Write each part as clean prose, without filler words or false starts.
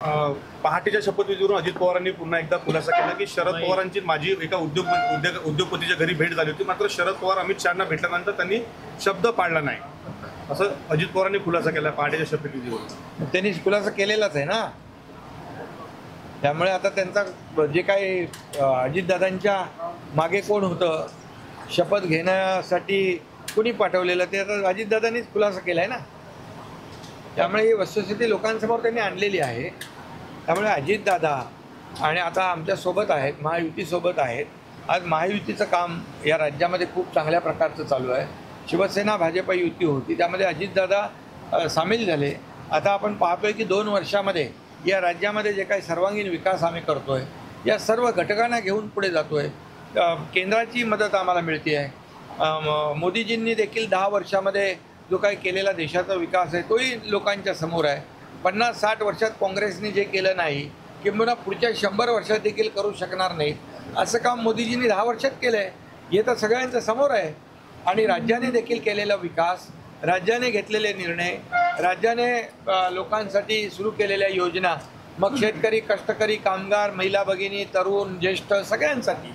पहाटेच्या शपथविधीवरून अजित पवारांनी पुन्हा एकदा खुलासा केला की शरद पवारांची माझी एका उद्योगपतीच्या घरी भेट झाली होती, मात्र शरद पवार अमित शहांना भेटल्यानंतर त्यांनी शब्द पाळला नाही, असं अजित पवारांनी खुलासा केला पहाटेच्या शपथविधीवरून. त्यांनी खुलासा केलेलाच आहे ना. त्यामुळे आता त्यांचा जे काही अजितदादांच्या मागे कोण होतं, शपथ घेण्यासाठी कुणी पाठवलेलं, ते आता अजितदादांनीच खुलासा केला आहे ना. त्यामुळे ही वस्तुस्थिती लोकांसमोर त्यांनी आणलेली आहे. त्यामुळे अजितदादा आणि आता आमच्यासोबत आहेत, महायुतीसोबत आहेत. आज महायुतीचं काम या राज्यामध्ये खूप चांगल्या प्रकारचं चालू आहे. शिवसेना भाजप युती होती, त्यामध्ये अजितदादा सामील झाले. आता आपण पाहतोय की 2 वर्षामध्ये या राज्यामध्ये जे काही सर्वांगीण विकास आम्ही करतोय, या सर्व घटकांना घेऊन पुढे जातोय. केंद्राची मदत आम्हाला मिळते आहे. मोदीजींनी देखील 10 वर्षामध्ये जो काही केलेला देशाचा विकास आहे तोही लोकांच्या समोर आहे. 50-60 वर्षात काँग्रेसने जे केलं नाही, किंबहुना पुढच्या 100 वर्षात देखील करू शकणार नाहीत, असं काम मोदीजींनी 10 वर्षात केलं आहे. हे तर सगळ्यांच्या समोर आहे. आणि राज्याने देखील केलेला विकास, राज्याने घेतलेले निर्णय, राज्याने लोकांसाठी सुरू केलेल्या योजना, मग शेतकरी, कष्टकरी, कामगार, महिला भगिनी, तरुण, ज्येष्ठ सगळ्यांसाठी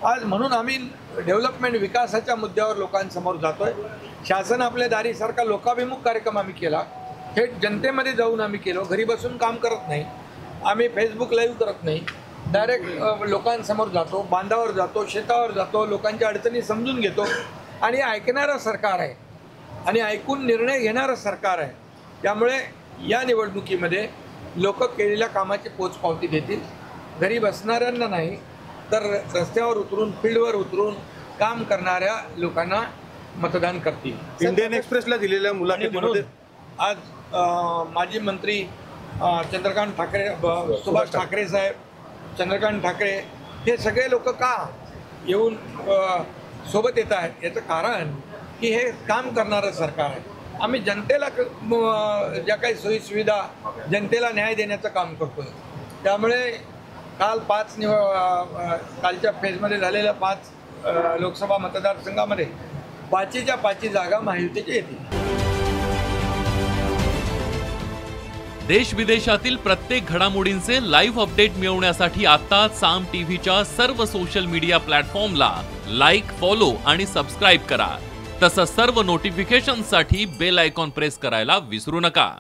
आज म्हणून आम्ही डेव्हलपमेंट विकासाच्या मुद्द्यावर लोकांसमोर जातोय. शासन आपल्या दारीसारखा लोकाभिमुख कार्यक्रम आम्ही केला. थेट जनतेमध्ये जाऊन आम्ही केलो. घरी बसून काम करत नाही आम्ही, फेसबुक लाईव्ह करत नाही, डायरेक्ट लोकांसमोर जातो, बांधावर जातो, शेतावर जातो, लोकांच्या अडचणी समजून घेतो. आणि ऐकणारं सरकार आहे आणि ऐकून निर्णय घेणारं सरकार आहे. त्यामुळे या निवडणुकीमध्ये लोक केलेल्या कामाची पोचपावती देतील. घरी बसणाऱ्यांना नाही तर रस्त्यावर उतरून, फील्डवर उतरून काम करणाऱ्या लोकांना मतदान करतील. इंडियन एक्सप्रेसला दिलेल्या मुलाखतीमध्ये आज माजी मंत्री चंद्रकांत ठाकरे, सुभाष ठाकरे साहेब, चंद्रकांत ठाकरे हे सगळे लोक का येऊन सोबत येत आहेत, याचं कारण की हे काम करणारं सरकार आहे. आम्ही जनतेला ज्या काही सोयीसुविधा, जनतेला न्याय देण्याचं काम करतो. त्यामुळे काल कालच्या फेजमध्ये झालेल्या 5 लोकसभा मतदारसंघामध्ये 5च्या 5 जागा महायुतीच्या येतील. देश विदेशातील प्रत्येक घडामोडींचे लाईव्ह अपडेट मिळवण्यासाठी आता साम टीव्हीच्या सर्व सोशल मीडिया प्लॅटफॉर्मला लाईक, फॉलो आणि सबस्क्राईब करा. तसंच सर्व नोटिफिकेशनसाठी बेल आयकॉन प्रेस करायला विसरू नका.